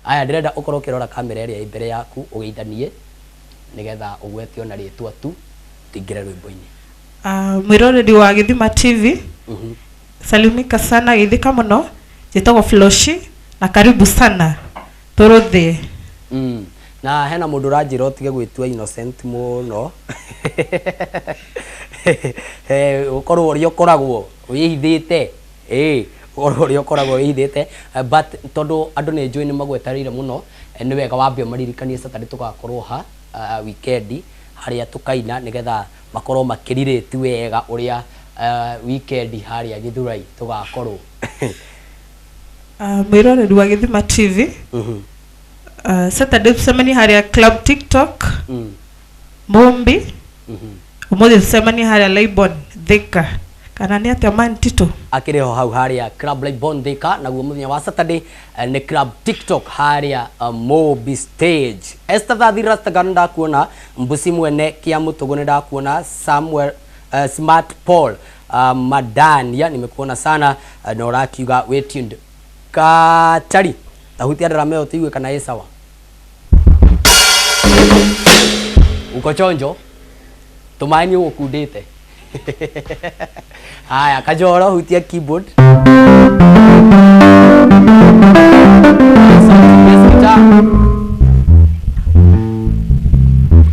aya ndirenda ukorwo kirora kamera ĩrĩa imbere yaku ugeithanie nigetha ugwetio na ritwa tu tingire rwimbo-ini. Mwiroreri wa Githima TV salimika sana githika muno jitagwo Floshi na karibu sana turuthi. Na hena mundu ranjira utige gwitua Innocent muno ukorwo uri ukoragwo wihithite ukorwo uri ukoragwo wihithite but tondu andu ni njui ni magwetarire muno ni wega wambia maririkanie Saturday tugakorwo ha weekend haria tukaina nigetha makorwo makiririte wega uria weekend haria Githurai tugakorwo. Mwiroreri wa Githima TV Saturday tusemani haria Club TikTok Mombi umuthi tusemani haria Laibon Thika kana ni atia man Tito akiriho hau haria Club Laibon Thika naguo muthenya wa Saturday ni Club TikTok haria Mobi Stage. Esther Thathira Staganda kuona Mbusi Mwene kia Mutugo ndakuona Samuel Smart Paul Madania nimekuona sana na urakiuga we tuned Katari tahutia ndrameo tigwe kana esawa uko chonjo tumaini ukudite haya Kajoro hutia keyboard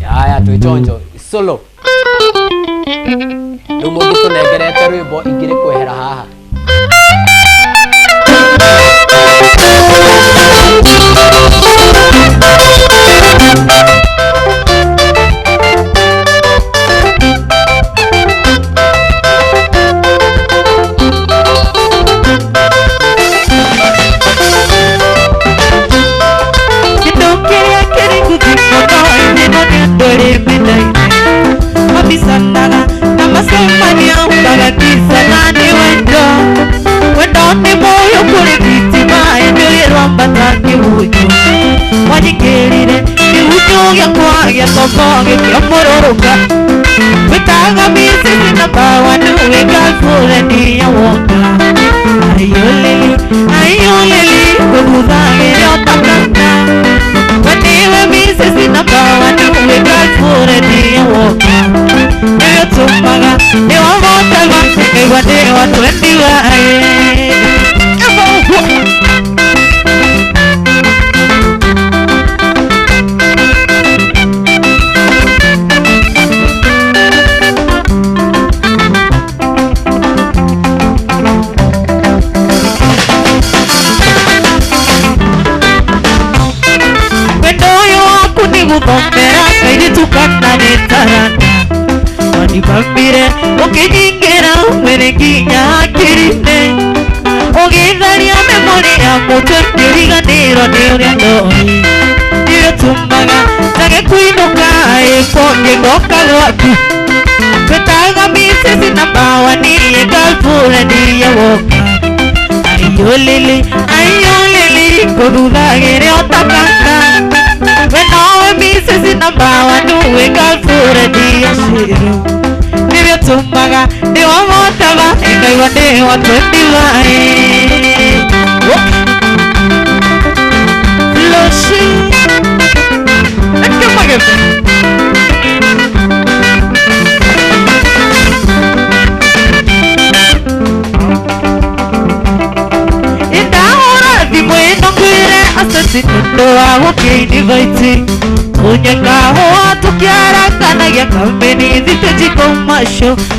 haya tu chonjo solo ndumundu tunegerete rwimbo ingire kwehera haha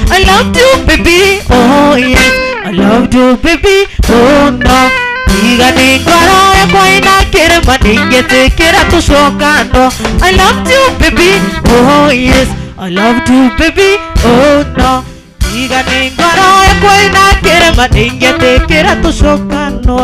I loved you baby, oh yes, I loved you baby, oh no. Diga ni kwaro ya kwaina kere maninge te kera tu shokando. I loved you baby, oh yes, I loved you baby, oh no. Diga ni kwaro ya kwaina kere maninge te kera tu shokando.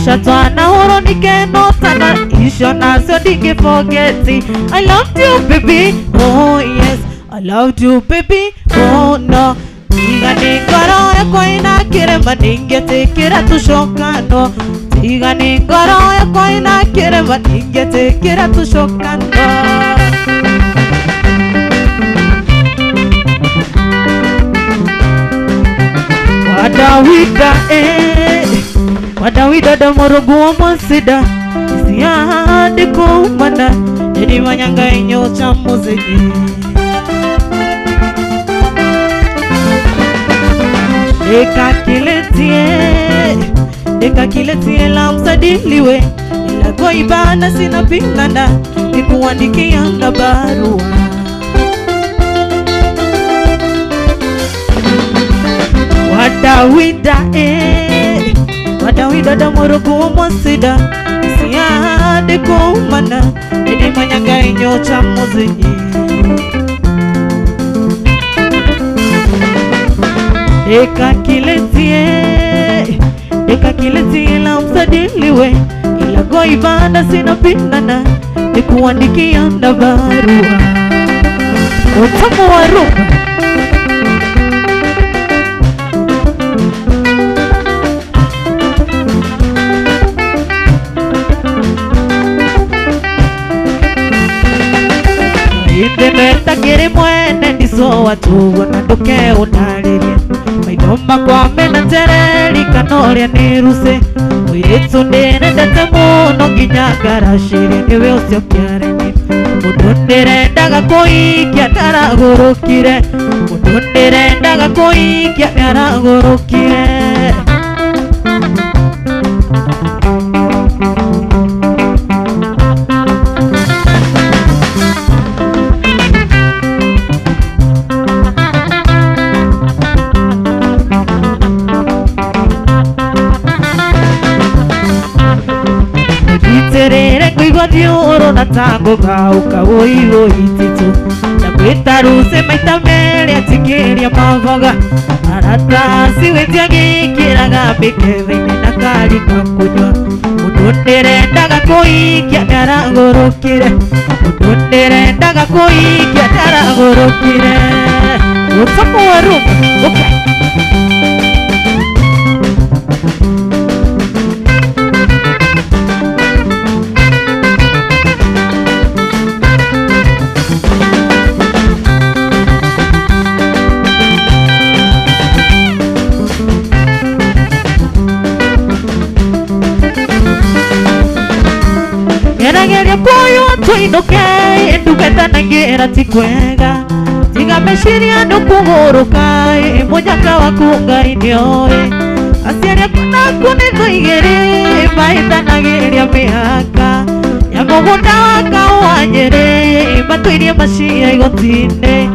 maisha twana horo nikeno tana isho nazo dinge forgeti. I loved you baby, oh yes, I loved you baby, oh no. Tiga ningoro yakwa inakirema ningetekera tushokano. Tiga ningoro yakwa inakirema ningetekera tushokano. Wadawida da morogu wa masida Siade kumana Jadi manyanga inyo cha muziki Deka kiletie la msadiliwe Ila kwa ibana sina pingana Nikuandikia na barua Wadawida da morogu wa masida Siade kumana Jadi manyanga inyo cha muziki Deka kiletie la msadiliwe Ila kwa ibada sina pingana Nikuandikia na barua Utamu wa rumba Neta kiri mwene ndiso watu wanadoke unaririe Maidoma kwa mena tereri kanoria niruse Uiritsu nirendete muno nginya ngarashire niwe ucio kiareni Mundu nirendaga kuikia ndaragurukire Mundu nirendaga kuikia ndaragurukire Dioro na tango gauka oigo ititu Na kwita ruse maita meri atikiria mavoga Arata siwetia gikiraga bikevene na karika kunywa Mundu nirendaga kuikia ndaragurukire Mundu nirendaga kuikia ndaragurukire Utamu wa rumba, okay Ngeria koyo tuinuke ndugeta na ngera tikwega Tiga meshiria ndukuguruka munyaka waku Ngai nioe Aciaria kuna kunithuigiri maitha na geria mihaka Ya mugunda waka wanyere matuirie macia igotine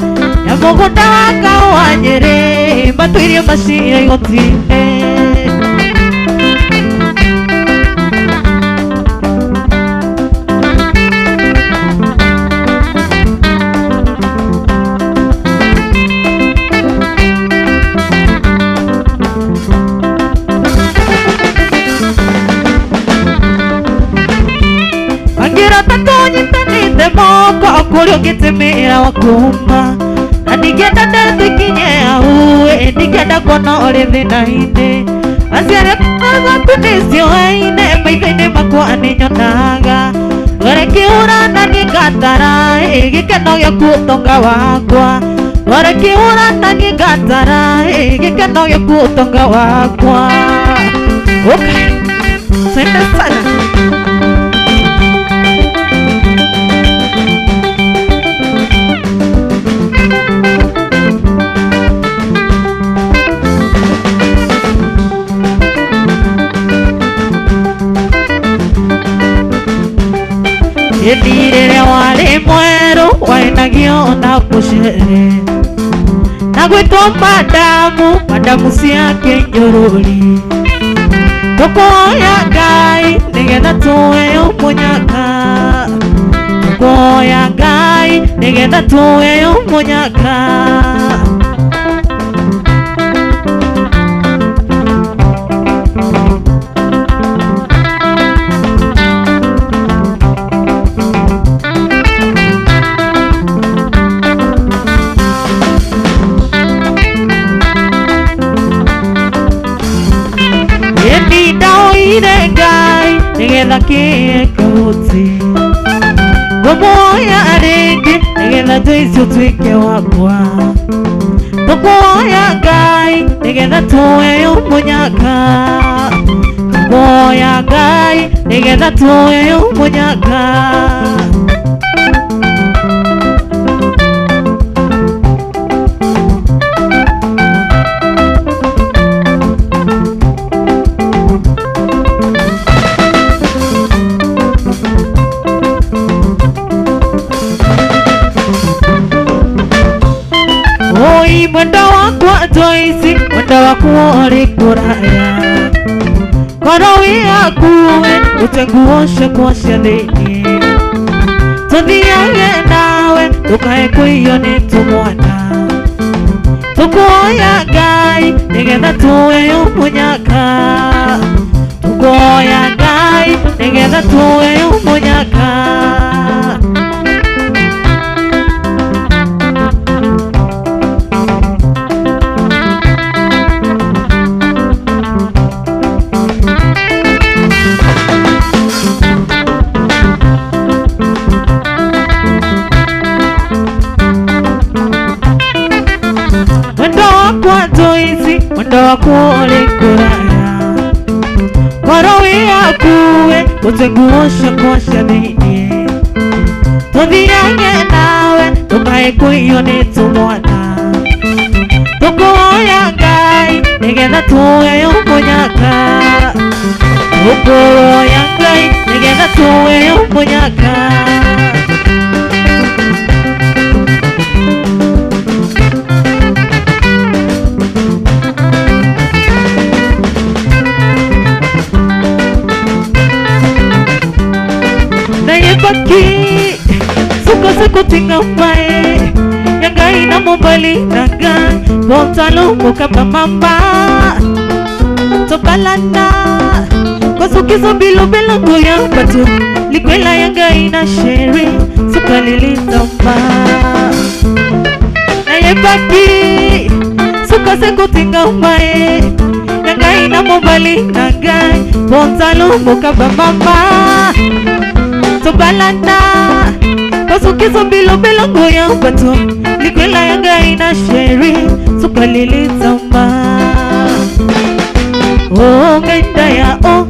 Ya mugunda waka wanyere matuirie macia igotine Moko kurio gitimira wakuma Na ningenda ndezikinye aue Ningenda kuona uri thina-ini Aciare maku nicio haine Maitha-ini makwa ninyonaga Ngore kiura na ngingatara Gikeno giaku utonga wakwa Ngore kiura na ngingatara Gikeno giaku utonga wakwa Okay, sende sana Ndirire wari mweru wainagio na kuchere Na gwitwo madamu ciake njururi Tukuoya Ngai nigetha tuweo munyaka Tukuoya Ngai nigetha tuweo munyaka bandati Ngũmũhoya rĩngĩ nĩgetha Jesũ tuĩke wakwa Ngũmũhoya Ngai nĩgetha tũheo mũnyaka Ngũmũhoya Ngai nĩgetha tũheo mũnyaka Mwendo wakwa Joyce, mwendo wakwa ũrĩ kũraya Ngoro wĩyakuwe ũtenguo ciakwa cia thĩinĩ Tũthiage nawe ndũkae kũiywo nĩ tũmwana Tũkũhoya Ngai nĩgetha tũheo mũnyaka Tũkũhoya Ngai nĩgetha tũheo mũnyaka Mwendo wakwa ũrĩ kũraya Ngoro wĩyakuwe ũtenguo ciakwa cia thĩinĩ Tũthiage nawe ndũkae kũiywo nĩ tũmwana Tũkũhoya Ngai nĩgetha tũheo mũnyaka Tũkũhoya Ngai nĩgetha tũheo mũnyaka Baki suka tinggal bae yang Ngai na mobali naga bontalo muka pamamba to balana kosuki so bilo goyang batu likwela yang Ngai na shere suka lilitamba na baki suka tinggal bae yang Ngai na mobali naga bontalo muka pamamba Balana kosuki so bilo goyang batu likwela yang Ngai na shere suka lilitamba Oh Ngai oh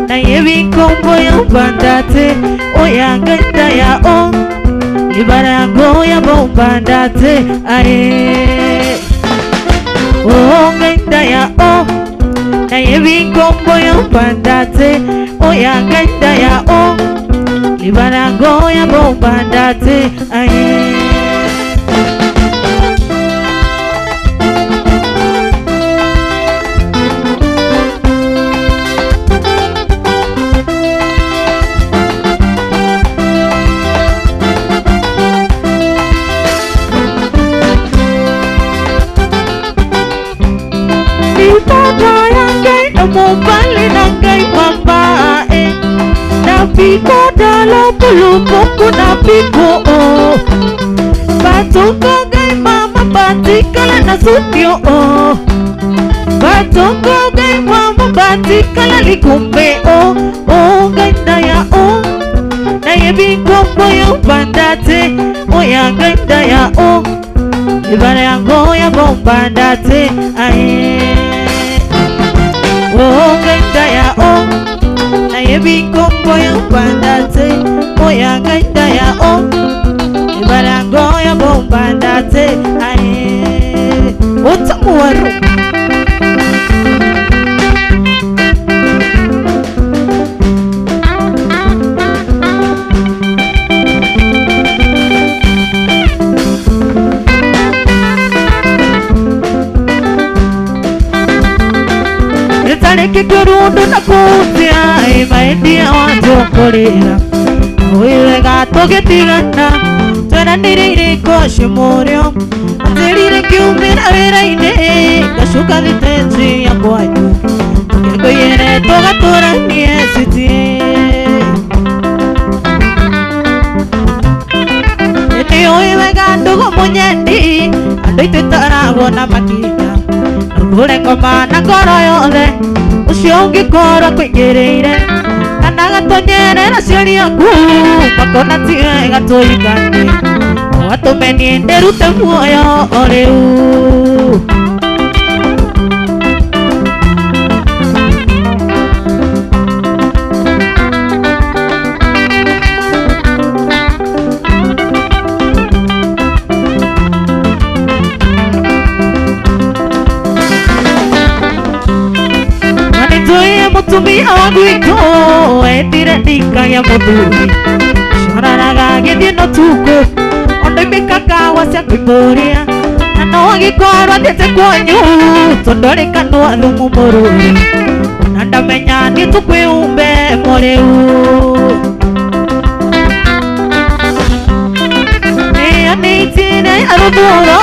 na yebi kombo yang bandate Oh ya Ngai oh libara goya bombandate ae Oh Ngai oh na yebi kombo yang bandate Oh ya Ngai oh Libara goya bombandate aye Libara yang Ngai mobali na Ngai mambae Piko dalo pulupuku na piko oh Batoko Ngai mama batikala na sutyo oh Batoko Ngai mama batikala likumbe oh Oh Ngai oh na yebi kombo yung bandate Oh ya Ngai oh Ibara yango ya bombandate aye Oh Ngai oh na yebi kombo yang bandate Oh ya Ngai oh Ibara goya bombandate aye Utamu waru Kikurundu na kutia Maidia wanjokolera Uiwe gato getigana Twena nirire koshe morio Nzirire kiumira weraine Gashuka litenzi ya kwanyu Kego yene toga tora niesitie Ene uiwe gato gomunyendi Ando itutarago na makina Nugure ngoma na ngoro yothe Ucio ũngĩkorwo kwĩngĩrĩire kana Tonyerera ciari aku makona ti wega tũigane watũme niĩ ndĩrute muoyo o rĩu. Mutumia wa gwitũ etire ndikagia mũthuri coraraga gĩthiĩ no tuko ondoimĩka kawa cia kwĩmbũria na no agĩkorwo athiĩte kwanyu tondũ rĩ kanua thumu mũrũri na ndamenya nĩ tũkwĩumbe mũrĩu. Nĩanĩitire arũthũro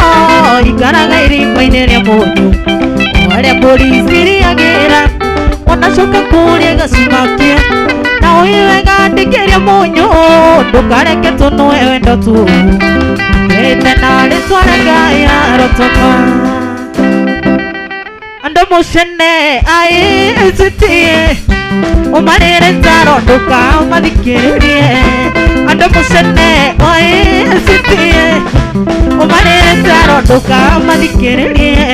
ikaraga irima-inĩ rĩa mũndũ harĩa mbũri ciriagĩra wanacoka kũrĩa gacima kia na ũiwega ndĩkĩria mũnyũ ndũkareke tũnũe wendo tu ĩte na rĩtwa rĩa Ngai arotoma andũ mũcene aĩcitie ũmarĩre njaro ndũkamathikĩrĩrie andũ mũcene aĩcitie ũmarĩre njaro ndũkamathikĩrĩrie.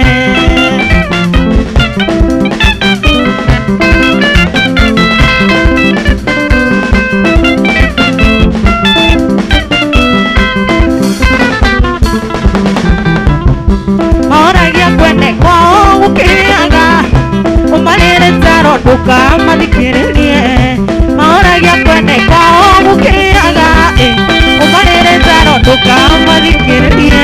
Ndũkamathikĩrĩrie maũragia kwene kwao gũkĩaga ũmarĩre njaro ndũkamathikĩrĩrie.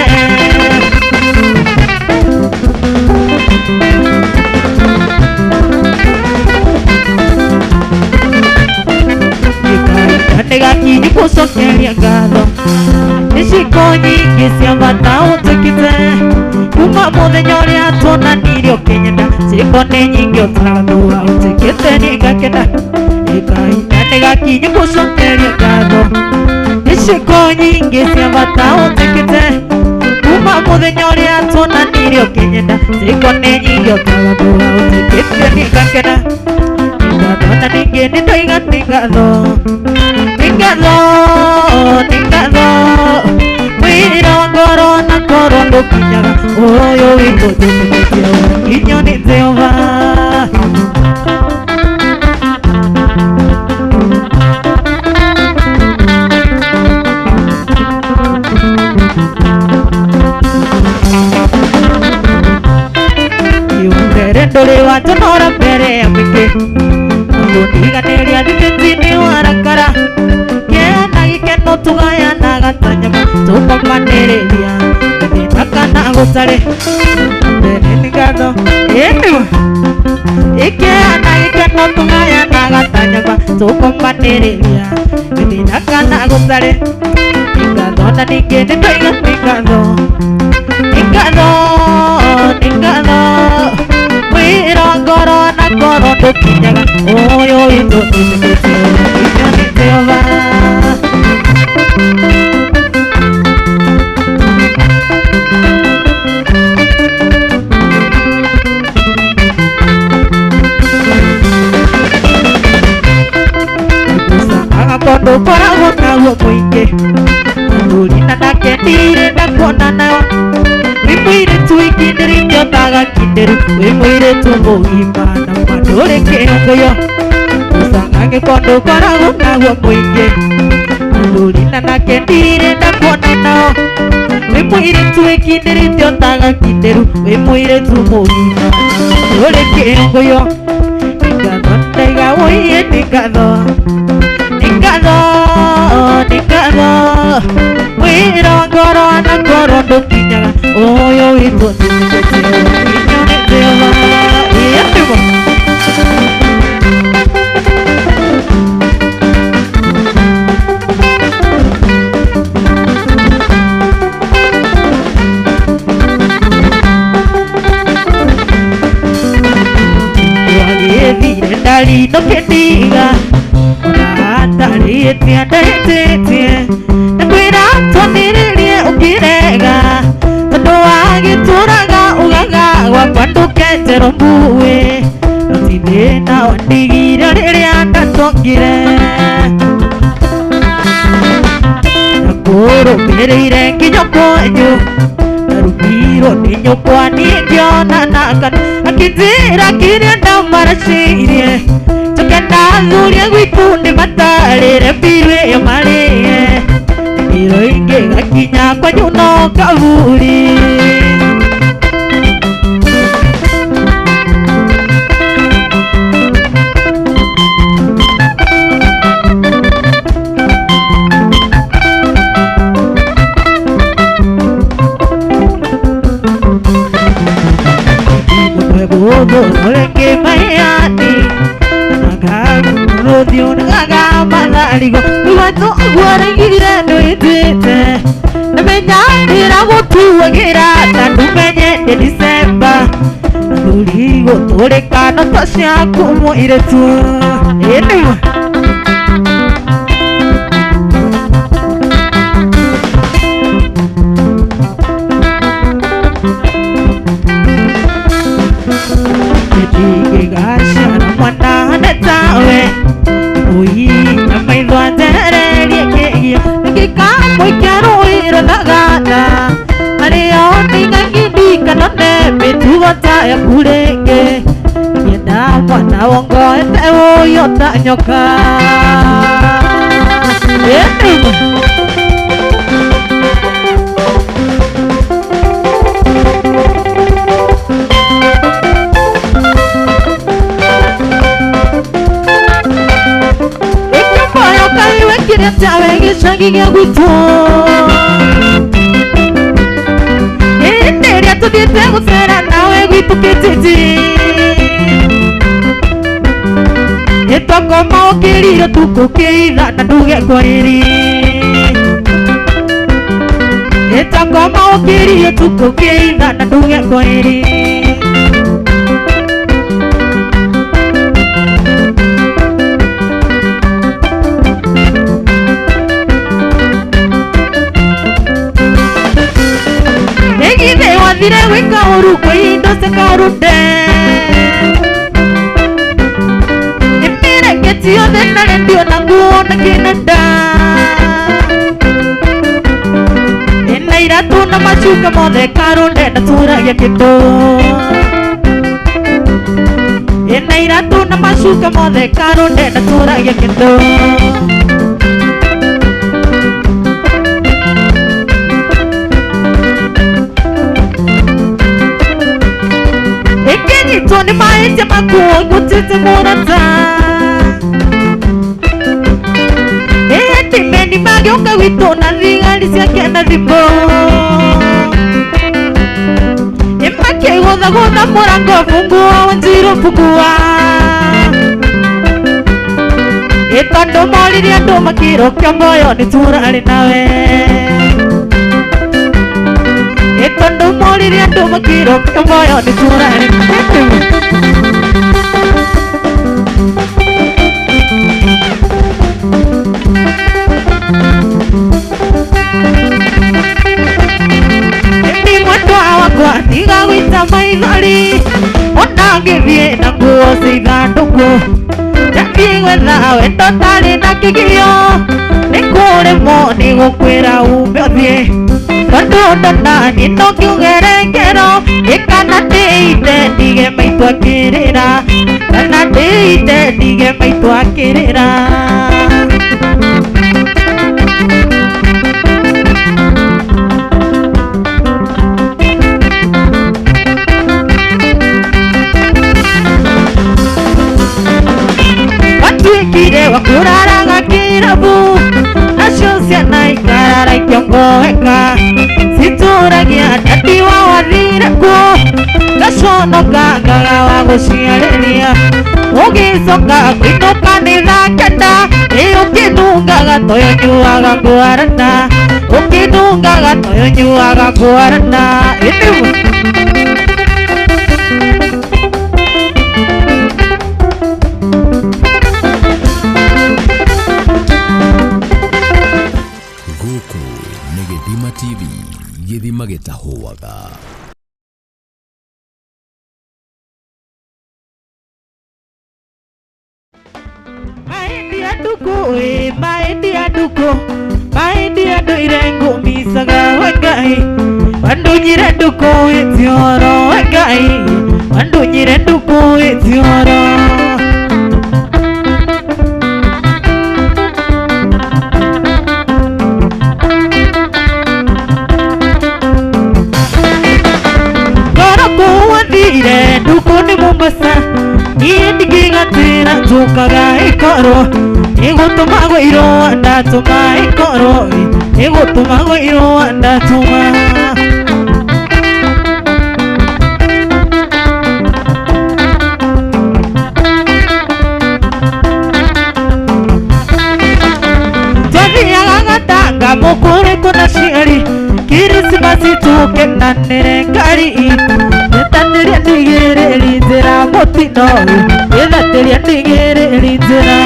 Nĩ gakinyi gũcokeria ngatho nĩ ciĩko nyingĩ cia bata ũtũkĩte kuma mũthenya ũrĩa tuonanirio Kĩnyenda ciĩko nĩ nyingĩ ũtarathua ũtũkĩte nĩ ngakena Ngai nĩ gakinyi gũcokeria ngatho nĩ ciĩko nyingĩ cia bata ũtũkĩte kuma mũthenya ũrĩa tuonanirio Kĩnyenda ciĩko nĩ nyingĩ ũtarathua ũtũkĩte nĩ ngakena ngatho na ningĩ nĩ ndoiga nĩ ngatho ngatho wĩra wa ngoro na ngoro ndũkinyaga ũyũ witũ ndũmĩtio nginyo nĩ Jehova. Mbere ndũrĩ watonora mbere ya mũingĩ gũtiganĩria thitĩnji-inĩ warakara kĩana gĩkeno tũgayanaga ta nyama tũkomanĩrĩria thĩna kana gũtarĩ mbere nĩ ngatho kĩana gĩkeno tũgayanaga ta nyama tũkomanĩrĩria thĩna kana gũtarĩ nĩ ngatho na ningĩ nĩ ndoiga nĩ ngatho wĩra wa ngoro na ngoro ndũkinyaga ũyũ witũ ndũmĩtio nginyo nĩ Jehova. Agakondo koragwo naguo mũingĩ mũthuri na nake ndirenda kuona nayo wĩ mũirĩtu ikindĩrĩte otaga kindĩru wĩ mũirĩtu mũgima na mandũrĩ kĩongoyo ũcanga gĩkondo koragwo naguo mũingĩ mũthuri na nake ndirenda kuona nao wĩ mũirĩtu ikindĩrĩte otaga kindĩru wĩ mũirĩtu mũgima na mandũrĩ kĩongoyo ngatho ndaiga wũiye nĩ ngatho wĩra wa ngoro na ngoro ndũkinyaga ũyũ witũ ndũmĩtio nginyo nĩ Jehova. Wagĩthire ndarinoke ndiga ndarĩtie nĩkwĩra twanĩrĩrie ũkĩrega tondũ wagĩtũraga ugaga gwakwa ndũkenjerwo mbuĩ no ti thĩna wandigire rĩrĩa ndatongire. Mũrũmĩrĩire nginya kwanyu Narumiro nĩ nyũkwa ningĩonanaga Akĩnjĩra kĩrĩa ndamarecirie Njoke ndathurie gwitũ ndĩmatarĩre mbiru ĩyo marĩe Mĩro ingĩgakinya kwanyu no kaburi Olenge mayani Nagaru Rodio Nagama Narigo Iwato Guarigire no itete Namenya Iragotu Agira Tandumenye de December Nurigo Toreka no Tasha Kumo Iretu Anyway ya kurenge Yena mwana wongo ete uyo ta nyoka Ekemboyo kaiwe kire tawe gishangi gya gwitu Tudiete gusera nawe gwitu kititi Etoko maokiriro tukukeitha na nduge kwairi Etoko maokiriro tukukeitha na nduge kwairi Wathire wika uruko indo sekarute Imire ketio dena rendio na nguona kinanda Ena iratu na mashuka mothe karunde na tura ya kito Ena iratu na mashuka mothe karunde na tura ya kito Tony maite makuo kutete morata Timeni magyoka wito na ringali siake na rimbo Imake goda morango fungua wanjiro fungua Etondo moliri ando makiro kyamoyo ni tura alinawe Etondo moliri ando makiro kyamoyo ni tura alinawe Tiga wita maithori Onagithie na nguo cithandũkũ Ndathiĩ wendo tarĩ na kĩgio Nĩkũremwo nĩ gũkwĩra umbe ũthiĩ Tondũ ndonani no kiugere ngero Ĩkana ndĩite ndige maitũ akĩrĩra Kana ndĩite ndige maitũ akĩrĩra Kire wakuraraga kirabu Nacio ciana ikarara ikiongoeka Cituragia ndati wa wathire kuo Gaconoka ngaga wa gũciarĩria Ũgĩcoka kũinũka nĩ thaa kenda Ũkĩnungaga toyo nyuaga ngwarana Ũkĩnungaga toyo nyuaga ngwarana TV gĩthima gĩtahũaga. Maendi anduko Maindi andu irengu misaga wengai Wandu nyire nduku itioro wengai Wandu nyire nduku itioro Goro kuwandire nduku ni Mombasa Ndigigatira tukaga ikoro Igutuma irua ndatuma ikoro Igutuma irua ndatuma Twathiaga Gatanga mukuri kuna ciari Kirismasi tukenanire ngari itu Nitatiria ndigiriri njira mutino Nitatiria ndigiriri njira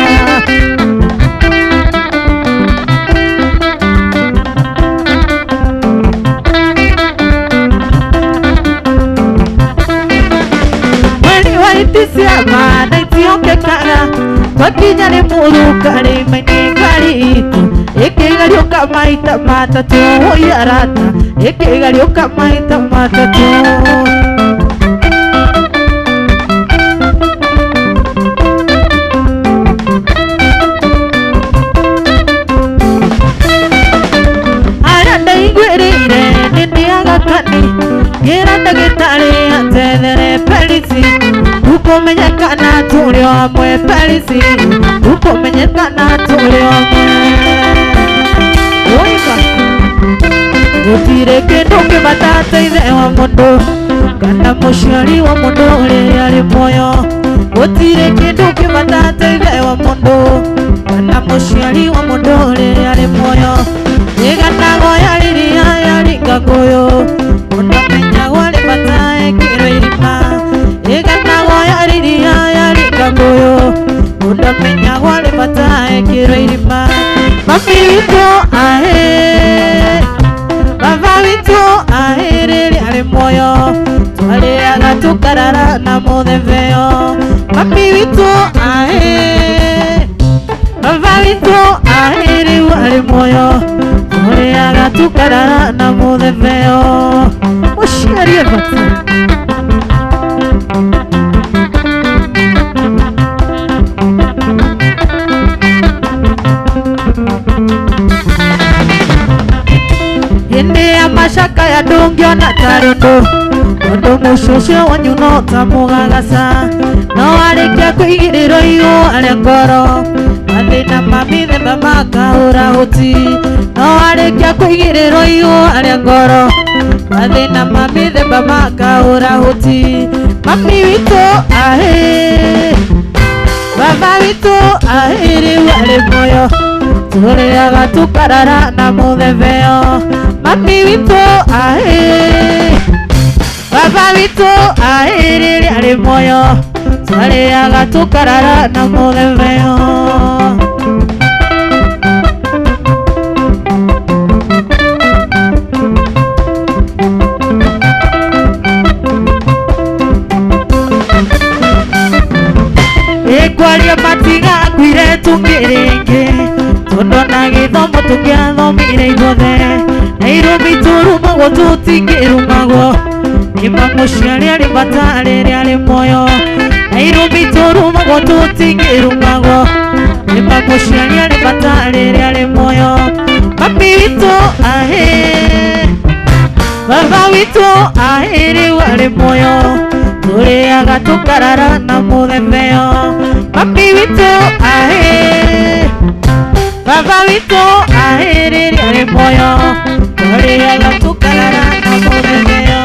Mweri wa Dicemba na itiokekaga Twakinya ni muruka rimaini ngari itu Ikigariuka maita matatu Oi arata Ikigariuka maita matatu Aranda igwirire Nindiaga kani Gira ndagitari Antethere pelisi Ukumenyekana turi omwe pelisi Ukumenyekana turi omwe Gutire kindu kibatata ithe wa mundu Kana muciari wa mundu uria ari muoyo Gutire kindu kibatata ithe wa mundu Kana muciari wa mundu uria ari muoyo Iganago yariria yaringa nguyu Mundu menyagwo ari batae kiro irima Iganago yariria yaringa nguyu Mundu menyagwo ari batae kiro irima Mami witu ahe Baba witu ahiriri ari muoyo Twariaga tukarara na muthetheo Mami witu ahe Baba witu ahiriri ari muoyo Twariaga tukarara na muthetheo Muciari ebata Hindi ya mashaka ya ndungiona tarundu Undu mucucio wanyu no tamugagasa No arikia kuigiriro aria ngoro Mathina ma mithemba makaura huti No arikia kuigiriro aria ngoro Mathina ma mithemba makaura huti Mami witu ahe Baba witu ahiri ari muoyo Turiaga tukarara na muthetheo Mami witu ahe Baba witu ahiriri ari muoyo Twariaga tukarara na muthetheo Ikwaria matiga kwire tungiringi Tondo na githomo tungiathomire igothe Nairobi turumagwo tutingirumagwo Nima muciari ari bata riria ari muoyo Nairobi turumagwo tutingirumagwo Nima muciari ari bata riria ari muoyo Mami witu ahe Baba witu ahiri ari muoyo Turiaga tukarara na muthetheo Mami witu ahe Baba witu ahiriri ari muoyo Turiaga tukarara na muthetheo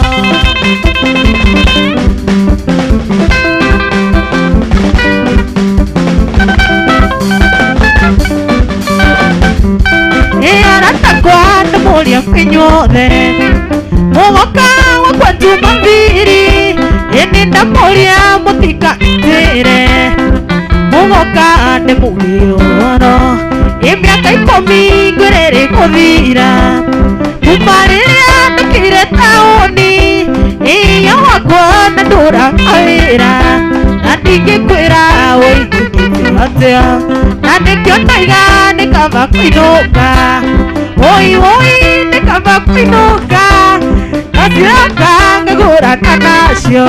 Arata kwa ndamuria pinyothe Mugoka wakwa Jumapili Ini ndamuria mutika itire Mugoka ndamuria oro Imiaka 10 ngwiriri kuthira Kuma riria ndukire tauni Iyo wakwa na ndura awira Na ndingikwira wĩigithĩtie atia Na nĩkĩo ndaiga nĩkamba kũinũka Oi oi nikamba kwinuka Nasiraka ngagurana nacio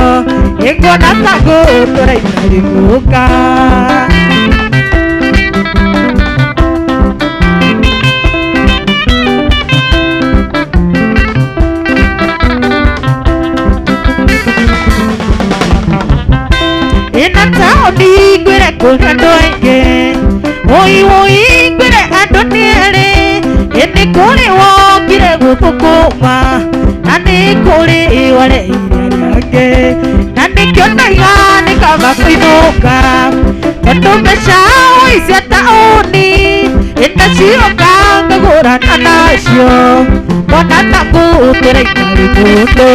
Ingona tago turainarimuka Ina taoni ngwire kuri andu aingi Oi oi ngwire andu nieri Ini kuri wokire guthukuma Na ni kuri wale iria riake Na nikionaga nikamba kwinuka Tondu mbeca cia taoni Inacio ngagurana nacio Mbona taku turaikari mundu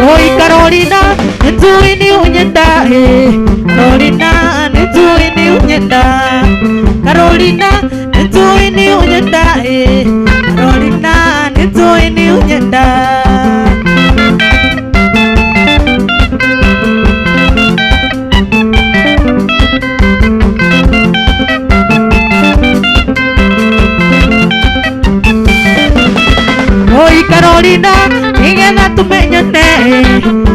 Oi Carolina, nitui ni unyenda Carolina, nitui ni unyenda Carolina, nitui ni unyenda Carolina, nitui ni unyenda Oi Carolina, nigetha tumenyane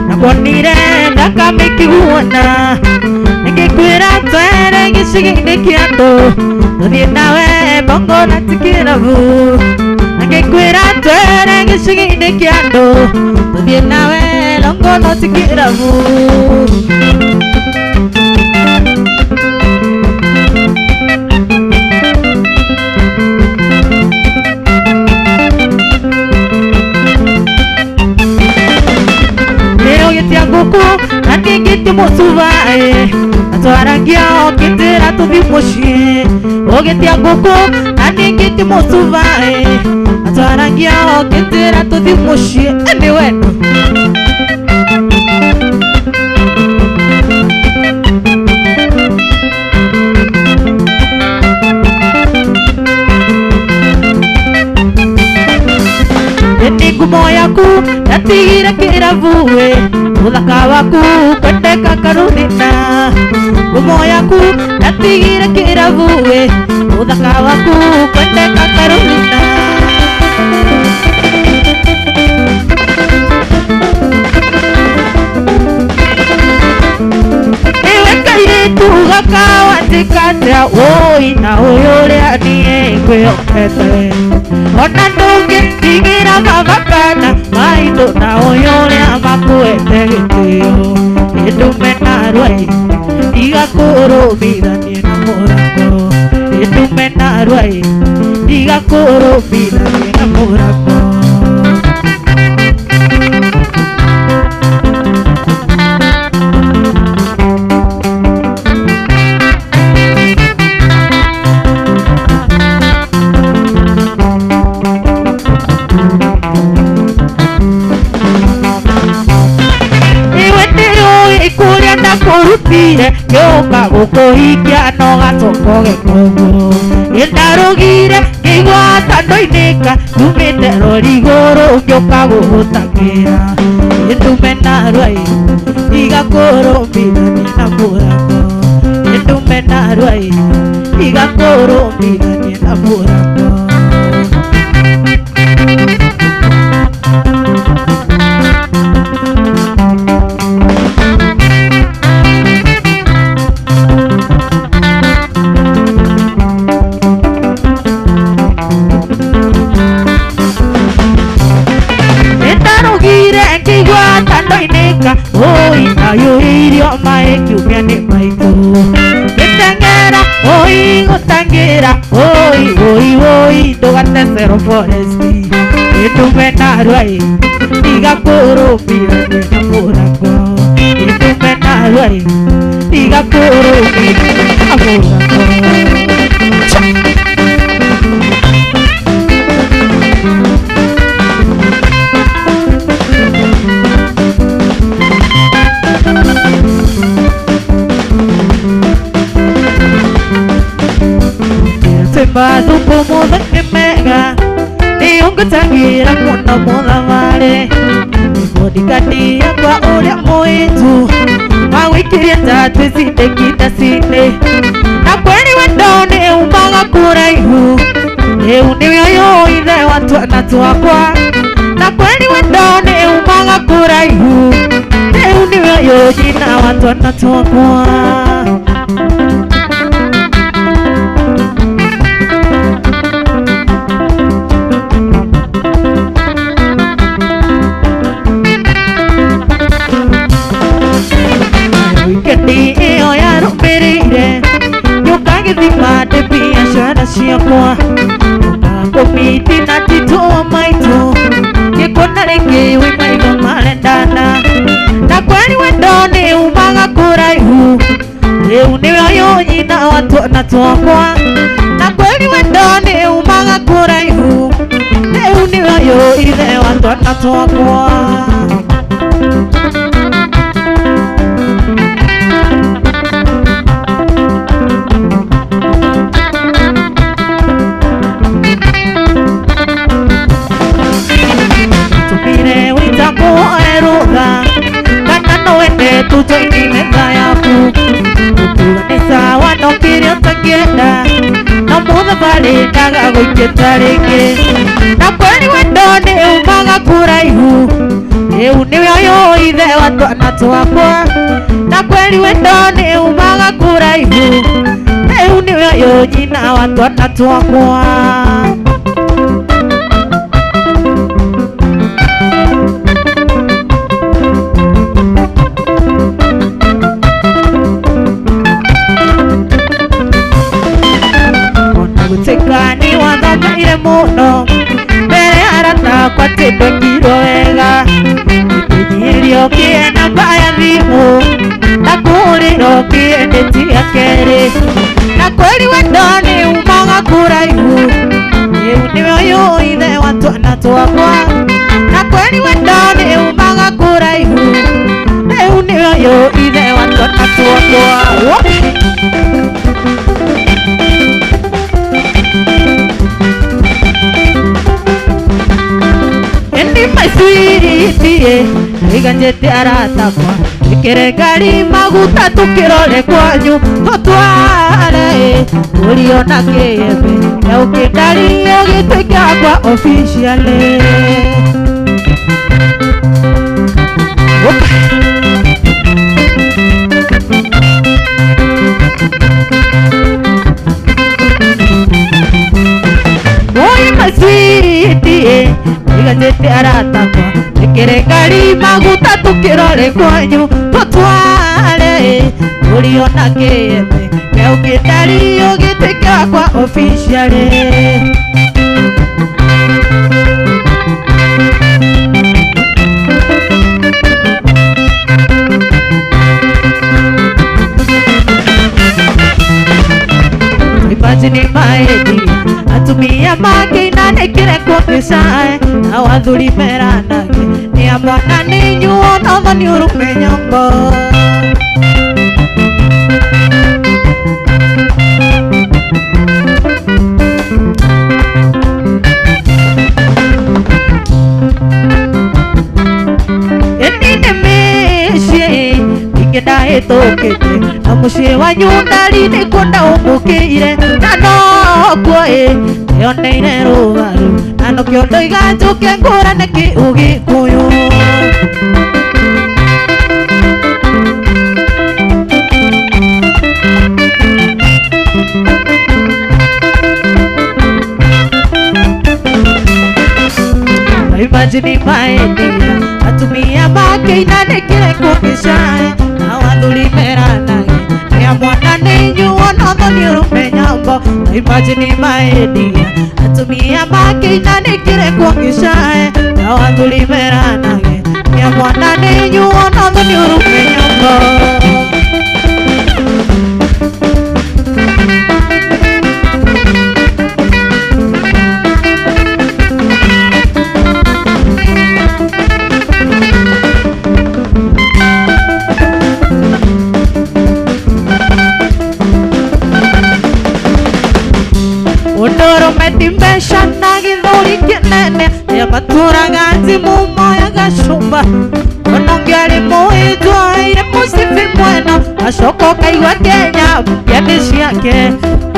nakwonire thakame ikiguana nigikwira twere gicigi-ini kia andu tuthie nawe bongo na tikirabu nigikwira twere gicigi-ini kia andu tuthie nawe longo na tikirabu Nguku nangingiti musuvae atwaragia okitira tuthi mucii ugitia nguku nangingiti musuvae atwaragia okitira tuthi mucii ni wendo ngumo yaku natigire kiravuwe uthaka waku kwendeka karunina ngumo yaku natigire kiravuwe uthaka waku kwendeka karunina iwe kairitu gakawatikata woi na uyu uria nie ngwiokete ona ndungitigira mavakana maitho na uyu uria makuete gitio indume na rwai igakurumithanie na murango indume na rwai igakurumithanie na murango kurutire yoka gukuhikia no gatokoge koguo indarugire ngigwata ndoinika tumite roriguru ngioka gugutakira itume na rwai igakurumithanie na murango itume na rwai igakurumithanie na murango oi ayo irio mai kiumia ni maitu gitengera oi gutangira oi ndugatecero foresti itume na rwai igakurumithanie na murango itume na rwai igakurumithanie na murango mathuku muthoni mega niungutangira muno muthamari mudikati yakwa uria muitu wagwikirie tatu cindekindacini na kweli wendo ni umaga kuraihu riu niwio ithe wa twana twakwa na kweli wendo ni umaga kuraihu riu niwio nyina wa twana twakwa iyo yarumirire nyukagithima nde biacara ciakwa kumiti na tituo maitu gikona ringi wi maitho marendana na kweli wendo ni umaga kuraihu riu niwio nyina wa twana twakwa na kweli wendo ni umaga kuraihu riu niwio ithe wa twana twakwa tujoini meza yaku tutuganisa wanokiria utakienda na muthabari ndaga guikita ringi na kweli wendo ni umaga kuraihu riu niwio ithe wa twana twakwa na kweli wendo ni umaga kuraihu riu niwio nyina wa twana twakwa gutekani wathakaire muno mbere arata kwa tindekirwo wega nginyirio kie namba ya thimu na kurirwo kie ndetia keri na kweli wendo ni umaga kuraihu riu niwio ithe wa twana twakwa na kweli wendo ni umaga kuraihu riu niwio ithe wa twana twakwa maiswirie iganjete aratakwa ikere ngari maguta tukirore kwanyu tutware uriona kiembe na ukindari ugituika kwa officially maiswirie iganjete aratakwa ikere ngari maguta tukirore kwanyu tutware uriona kiembe na ukindari ugituika kwa officially imagine my idea atumia makina nekire kukisae na wathuri meranage ni amwana ni nyuo novo ni urume nyombo enine meshe ingenda etokete na mucie wanyu ndari ni kunda umukire na nokwo yoneire ruvaru na nokio ndoiga njuke ngurane kiugikuyu imagine my idea atumia makeina nekire kukicae na wathuri meranage ni amwana ni nyuo novo ni urume nyombo imagine my idea atumia makeina nekire kukicae na wathuri meranage ni amwana ni nyuo novo ni urume nyombo Undoro medimbesha na githuri kinene ya maturaga nzimu moya gacumba onongeri muitwa ire musifi mwena acoko kaigua Kenya piani ciake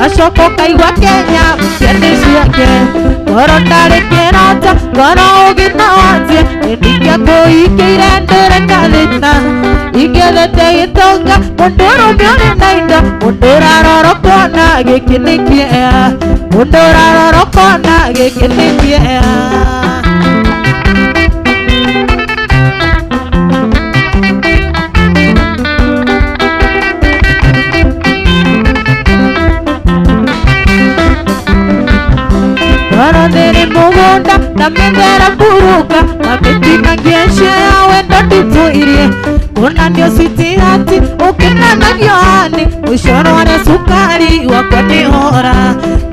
acoko kaigua Kenya piani ciake ngoro ndarĩ kĩrata ngoro ũgima wanjie ĩndingĩa kũingĩire ndũre kathĩna ingĩthete gĩtonga mũndũ ũrũme ũrĩ na indo mũndũ ũrarorokwo na gĩkĩ nĩ kĩeha mũndũ ũrarorokwo na gĩkĩ nĩ kĩeha ngoro thĩrĩ mũgũnda na mĩthera mburuka na mĩtinagia cia wendo nditũirie kuonanio citihati ũkĩnenagio hani mũcorore cukari wakwa nĩ hora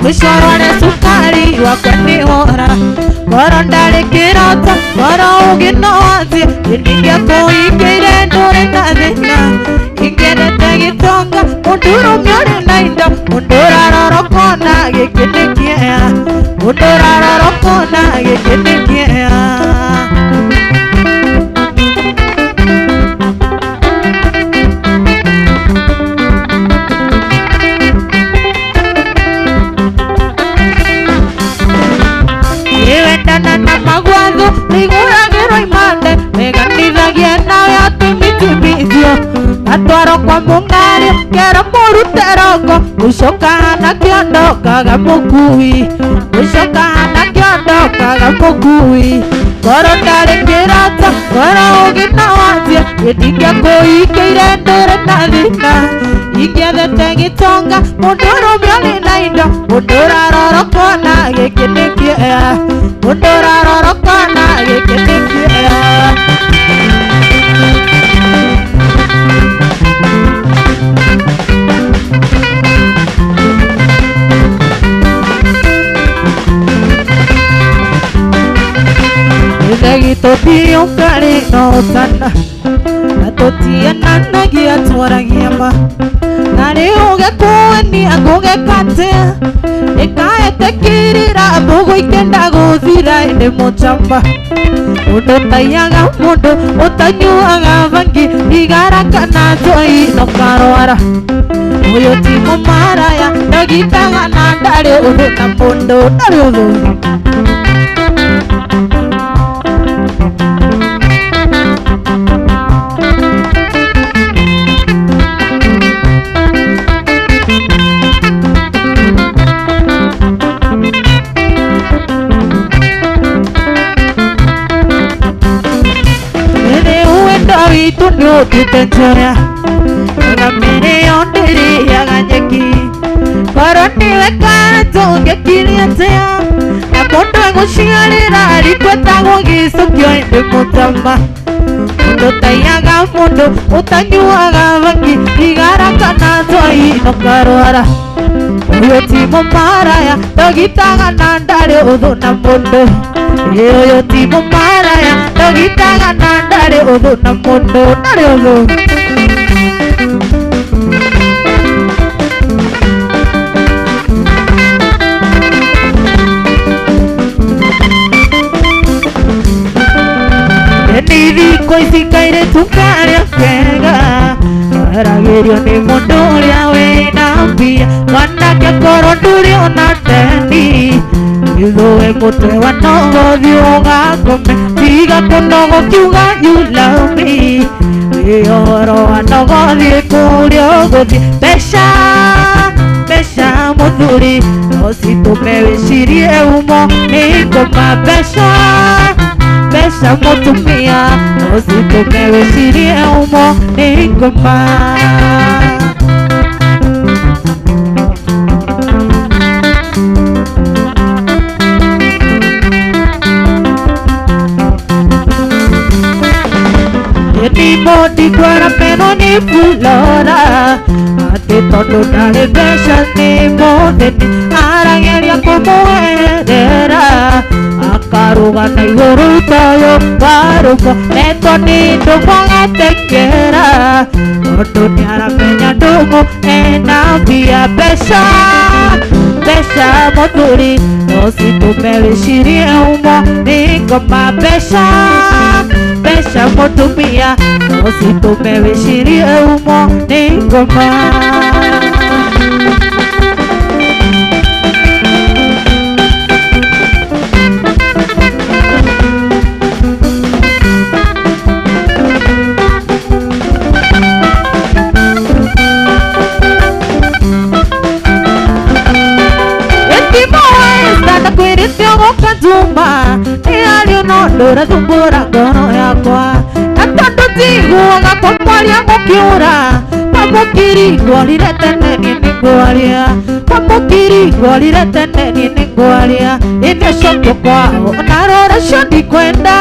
mũcorore cukari wakwa nĩ hora ngoro ndarĩ kĩrata ngoro ũgĩ no wanjie ĩndingĩa kũingĩire ndũrĩ na thĩna ingĩendete gĩtonga mũndũ ũrũme ũrĩ na indo mũndũ ũrarorokwo na gĩkĩ nĩ kĩeha mũndũ ũrarorokwo na gĩkĩ nĩ kĩeha wendana na magwatho nĩigũragĩrwo imande meganithagia nawe atũmitũmithio atwaro kwa mũng'ario kero mũrute roko gũcoka hana kĩondokaga mũkui gũcoka hana kĩondokaga mũkui ngoro ndarĩ kĩrata ngoro ũgĩ na wanjie ĩndingĩa kũingĩire ndũrĩ na thĩna ingĩethete gĩtonga mũndũ ũrũme ũrĩ na indo mũndũ ũrarorokwo na gĩkĩ nĩ kĩeha mũndũ ũrarorokwo na gĩkĩ nĩ kĩeha gĩtũthiĩ ũkarĩ no ũtana na tũtienanagia twaragia ma na rĩ ũgekuenia ngũgekatea ĩkaetĩkĩrĩra mbũgũ ikenda gũthira ĩndĩ mũcamba mũndũ taiyaga mũndũ ũtanyuaga bangi igara kana njohi no karwara ũyũ ti mũmaraya ndagitaga na ndarĩ ũthũ na mũndũ ndarĩ ũthũ tutenjoya ngamere ondiri yaganyeki koroni wekato ngekiriatea na mondo egũciarĩra rikwetagwo gĩcũkio ĩndĩ mũtama mũndũ taiyaga mũndũ ũtanyuaga bangi igara kana njohi no karwara ũyũ ti mũmaraya ndogitaga na ndarĩ ũthũ na mũndũ ũyũ ti mũmaraya ndogitaga na ndarĩ ũthũ na mũndũ ndarĩ ũthũ thikũ ici kairĩtu karĩa kega karagĩrio nĩ mũndũ ũrĩa wĩna mbia mwanake korwo ndũrĩ ona teni ithuĩ mũtwe wa nogothi ũgakome tiga kũnogo kiuga you love me ũhoro wa nogothi kũrĩa ũgũthi mbeca mbeca mũthuri no citũme wĩcirie umo nĩ ngoma mbeca mbeca mũtumia no citũme wĩcirie umo nĩ ngoma Modi kwara peno ni fulora ate todo dale besha ni modeni arageria kumuherera akaruga na iguru tayo baruko neto ni ndumoga tekera todo ni aramenya ndumo ena bia besha besha mũthuri no citũme wĩcirie umo nĩ ngoma mbeca mbeca mũtumia no citũme wĩcirie umo nĩ ngoma. Kazuma Ealio no dora thumbura ngono yakwa na tondu tiguaga kũmwaria mũkĩũra Pamũkiri ngwarire tene niĩ nĩngwaria Pamũkiri ngwarire tene niĩ nĩngwaria Inecokio kwao na rũracio ndikwenda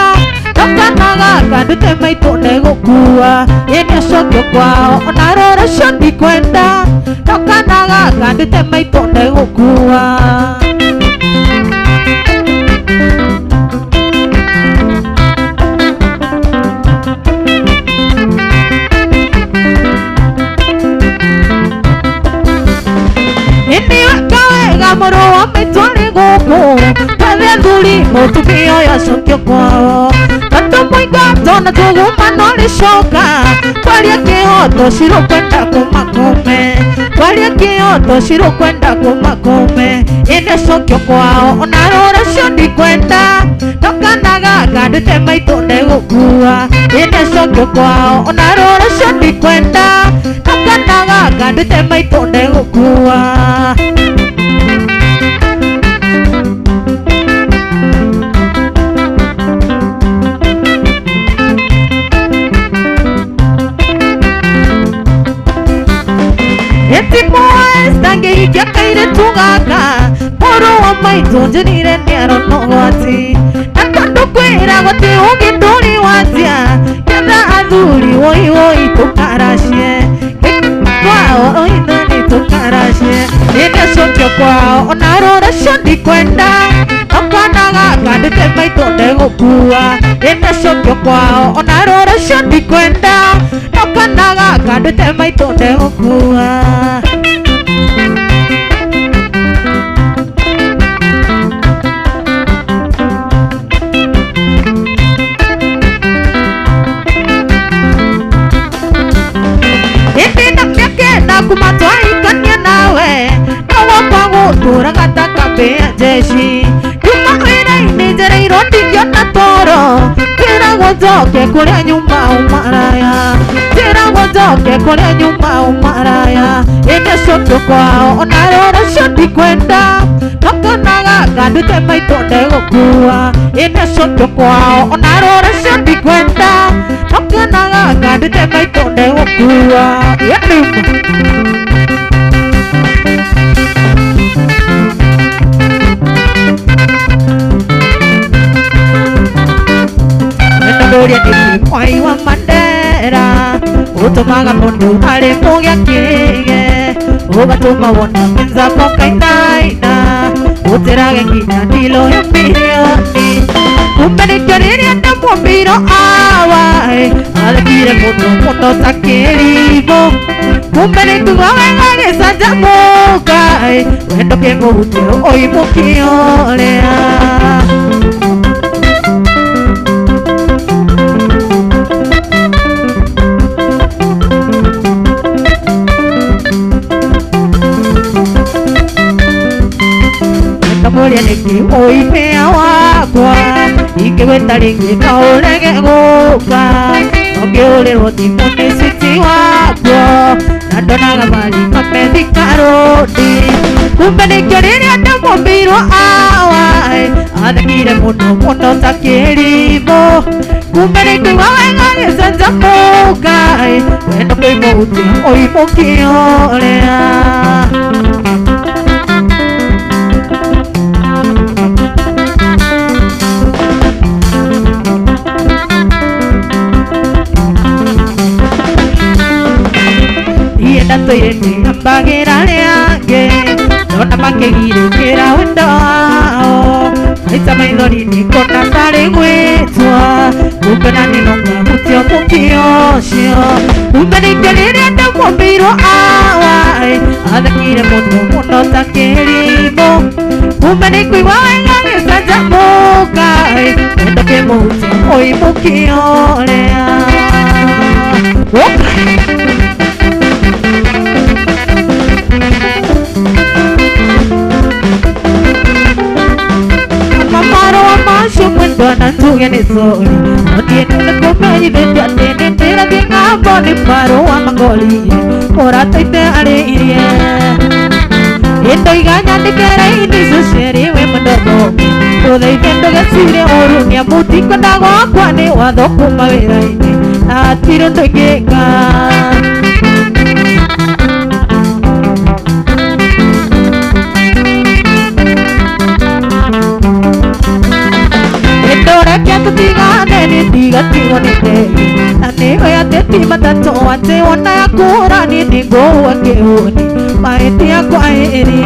Ndokanaga ngandute maitũ nĩgũkua Inecokio kwao na rũracio ndikwenda Ndokanaga ngandute maitũ nĩgũkua. Mũrũ wa mĩtwarĩ gũkũ Twethe thuri mũtumia ũyũ acokio kwao Tondũ mũinga tona tũguma no rĩcoka Twaria kĩhoto cirũkwenda kuma kũme Twaria kĩhoto cirũkwenda kuma kũme Inecokio kwao ona rũracio ndikwenda Ndokanaga ngandute maitũ nĩgũkua Inecokio kwao ona rũracio ndikwenda Ndokanaga ngandute maitũ nĩgũkua. Ngĩhikia kairĩtu gaka mũrũ wa maitũ njĩrire nĩaronogwati na tondũ kwĩragwo ti ũngĩ ndũrĩ wanjia ketha athuri woi woi tũkaracie kwao oinani tũkaracie Inecokio kwao ona rũracio ndikwenda Ndokanaga ngandute maitũ nĩgũkua Inecokio kwao ona rũracio ndikwenda Ndokanaga ngandute maitũ nĩgũkua. Kuma twaikania nawe Nawakwa gũtũra gatakambĩa jeshi Kuma wĩra-inĩ njereirwo ndingĩona toro Njĩragwo njoke kũrĩa nyuma ũmaraya Njĩragwo njoke kũrĩa nyuma ũmaraya Inecokio kwao ona rũracio ndikwenda Ndokanaga ngandute maitũ nĩgũkua Inecokio kwao ona rũracio ndikwenda Ndokanaga ngandute maitũ nĩgũkua. Ndũria nĩ mwai wa Mandera ũtũmaga mũndũ arĩ mũgĩa kĩge ũgatũma wona mwenzako kainaina ũtĩrage nginya ndilo ya milioni kumbe nĩkĩo rĩrĩa ndamũmbiro awaĩ aregire mũndũ mũno ta kĩrimũ kumbe nĩkuga wega gĩcanjamũka wendo kĩmũhutio ũimũkĩorea. Mũrĩa nĩkĩ ũimĩa wakwa ingĩgwĩta rĩngĩ no ũrege gũka ũngĩũrĩrwo thimũ nĩ citi wakwa na ndonaga mari mamethika rũndi kumbe nĩkĩo rĩrĩa ndamũmbirwo awaĩ athekire mũno mũno ta kĩrimũ kumbe nĩkĩigua wega gĩcanjamũka wendo kĩmũhutia ũimũkĩorea. Ndatoire nĩambagĩra rĩangĩ ndona makĩgirĩkĩra wendo wao maita maithori nĩkona tarĩ gwĩtwa kumbe na nĩ nongahutio mũkio ũcio kumbe nĩkĩo rĩrĩa ndamũmbirwo awaĩ athekire mũno mũno ta kĩrimũ Umenikuigua wega gĩcanjamũka wendo kĩmũhuti ũimũkĩorea Mamarũa macio mwendwa na tuge nĩ sori Otieno nĩ kũmenyithĩtio atĩ nĩ ndĩrathiĩ ng'ambo nĩ marũa magorie ũrataite arĩ irie Ndoiga nyandĩke raini cuceri we mũndotho Ũthaithe ndũgecire ũru nĩamu ndikwenda gwakwa nĩ watho kuma wĩra-inĩ na hatirĩ ũndũ ingĩka Reke tũtigane nĩ ndigatigwo nĩ ndege na nĩwe ateti matatũ atĩ wona yakũra niĩ nĩngũua kĩhũni mahĩtia kwa ĩrĩ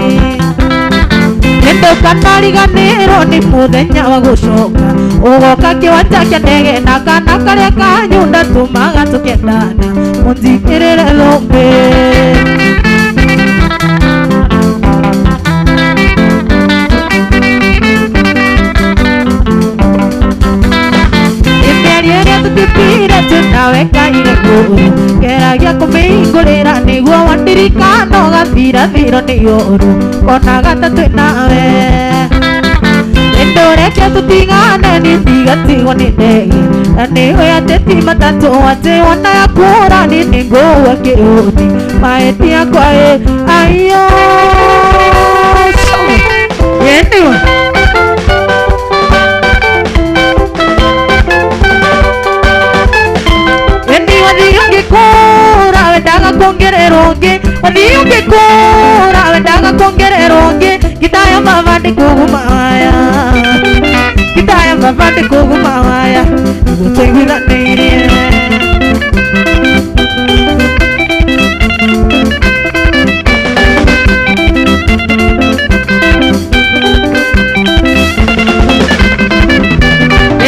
Nĩndũkanariganĩrwo nĩ mũthenya wa gũcoka ũgoka kĩwanja kĩa ndege na kana karĩa kanyunda tũmaga tũkendana mũnjikĩrĩre thũmbĩ Tutipire tunaweka ile kuru Keragia kumingulira niguo wandirikano gathira thiro ni yoru Kona gatatũ nawe Nĩndũreke tũtigane nĩ ndigatigwo nĩ ndege Na nĩwe ateti matatũ atĩ wona yakũra niĩ nĩngũua kĩhũni mahĩtia kwa aiyo Yendiwa Kura wendaga kuongererwo ũngĩ Wathii ũngĩkũra wendaga kuongererwo ũngĩ Gitaya mavandi kũguma waya Gitaya mavandi kũguma waya Nĩguo tũiguithanĩirie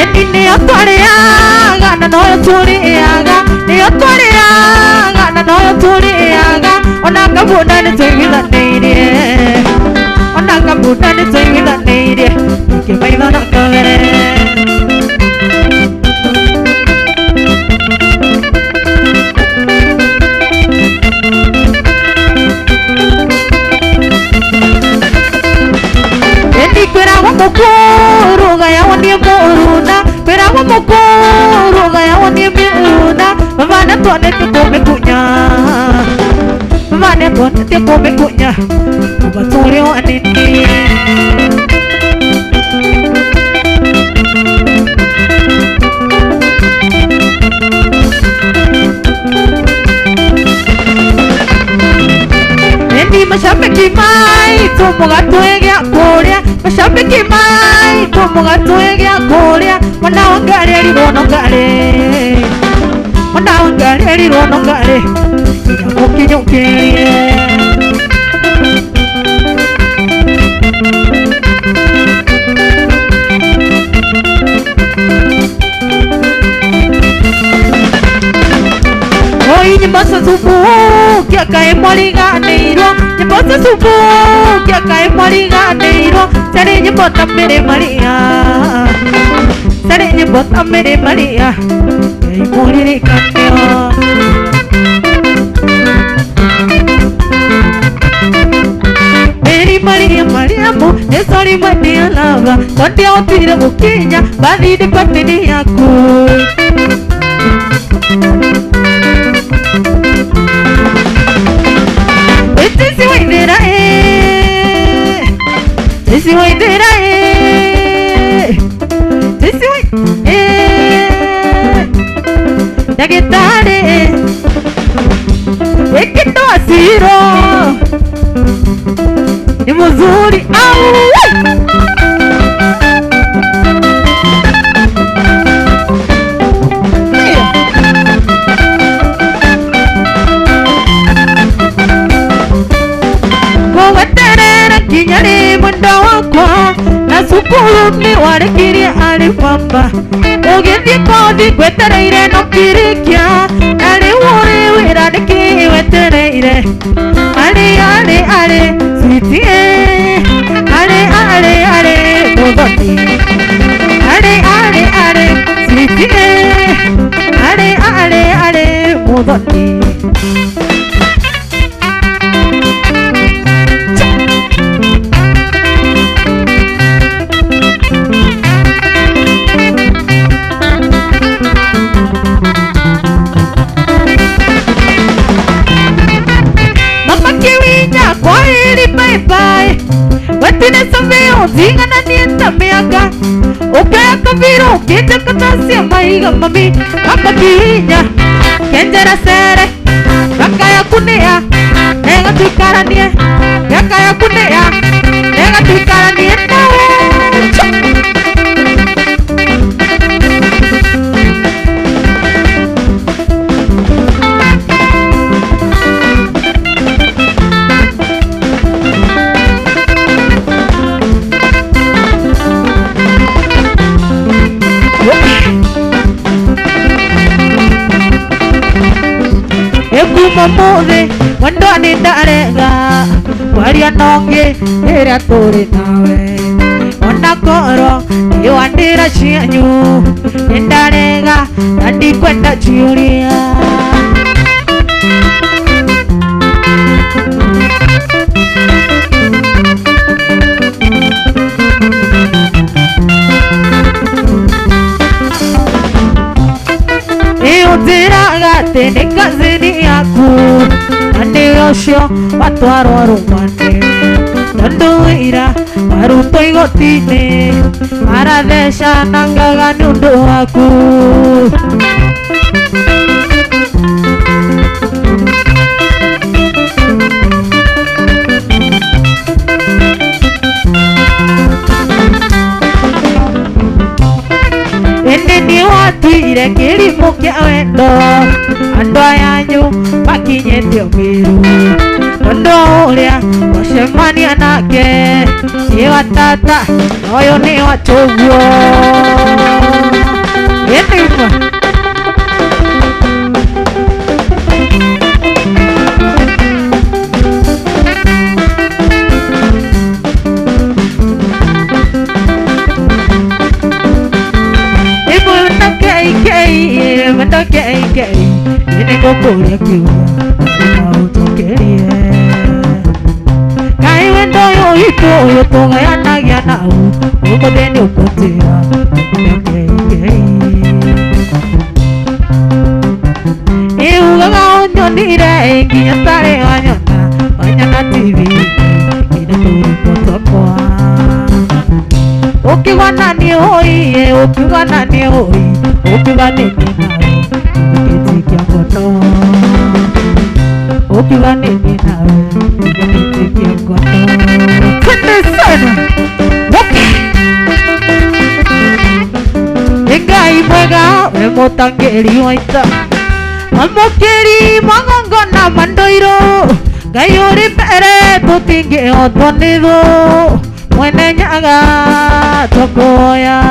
Ĩni nĩyo twarĩaga na noyo tũrĩaga Nĩyo twarĩaga na noyo tũrĩaga Ona ngabunda nĩ tũiguithanĩirie Ona ngabunda nĩ tũiguithanĩirie Ningĩ maitho na kabere Ĩni kwĩragwo mũkũrũ gayagwo nĩ mũruna Kwĩragwo mũkũrũ gayagwo nĩ mũruna Vana tuonete kumekunya Vana tuonete kumekunya Ubatore wa nini Eni mashabiki maitu mũgatwĩgĩa kũrĩa Mashabiki maitu mũgatwĩgĩa kũrĩa Mwana wa ngari erirwo no ngari Mwana wa ngari erirwo no ngari Iga mũkinyũkĩrie Oi nyimbo cicubukia kaĩ mwariganĩirwo Nyimbo cicubukia kaĩ mwariganĩirwo Tarĩ nyimbo ta Mary Maria Tarĩ nyimbo ta Mary Maria Ngai mũririkanio Mary Maria Mariamu nĩ sorry my dear lover Tondia ũtire gũkinya bathi ndĩpatĩni yaku Sisi waithira Sisi waithira Sisi waithira Ndagĩtarĩ Ekito asiro Ni mzuri Kinyari mwenda wakwa na sukuru ni warekirie alipamba Ũgĩthiĩ kothi ngwetereire no kirikia Arĩ wũrĩ wĩra nĩkĩwetereire Arĩ sweetie Arĩ zingana nienta miaka Ukea kaviro kete katasia maiga mami Kapa kihinya kenjera sere Kaka ya kunea Nega tuikaranie Kaka ya kunea Nega tuikaranie nawe Mamode wando anindarega waria nonge ira turi nawe ona koro yo andira chianyu nindarega andi kwenda chiuria Tene kazini yaku Ane yosho watwaro rumane Nando ira maruto igotine Maradesha nangaga nundo aku Tire kilimo kya wendo Ando ayanyu makinyete umiru Ando ulia washemania nake Ni watata noyo ni wachogwo Yenima Ini kokoria kiwa Utokerie Kai wendo yo ito Yotonga yanagia nau Ukodeni ukotea Iugaga onyo nire Inginya tare wanyona Wanyana TV Ina turi potokwa Ukiwana ni hoi Ukiwana ni hoi Ukiwana ni nawe Ukiwa nini nawe Ujanitikia mkono Kende sana Ingai mwega Wemotangeri waita Mamokeri Magongona mandoiro Gayori pere Tutinge otonido Mwene nyaga Tokoya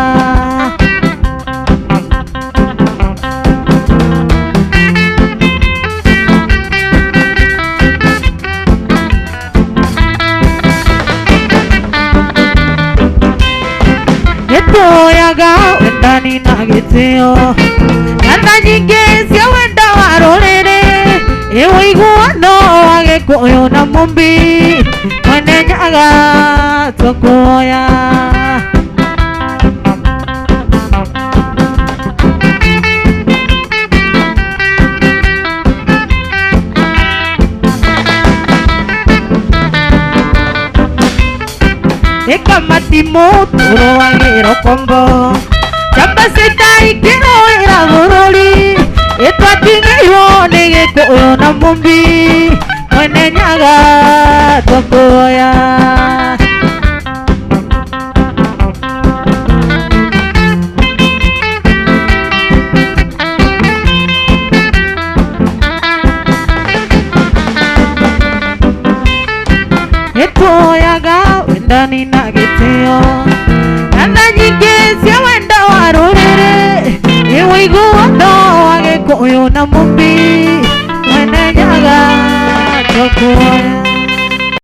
Yaga wendani nagiteo Nanda nyingezia wenda warorere Ewa iguano wagekoyo na mumbi Mwene nyaga tokoya Eka matimo turo wangiro kombo Jamba seta ikino ira gorori Etwa tingi yone geto yo na mumbi Mwene nyaga tokoya Eto yaga wendani nageteo Nanda nyingezia wenda warorere Ewa iguano wagekoyo na mumbi Mwene nyaga tokoya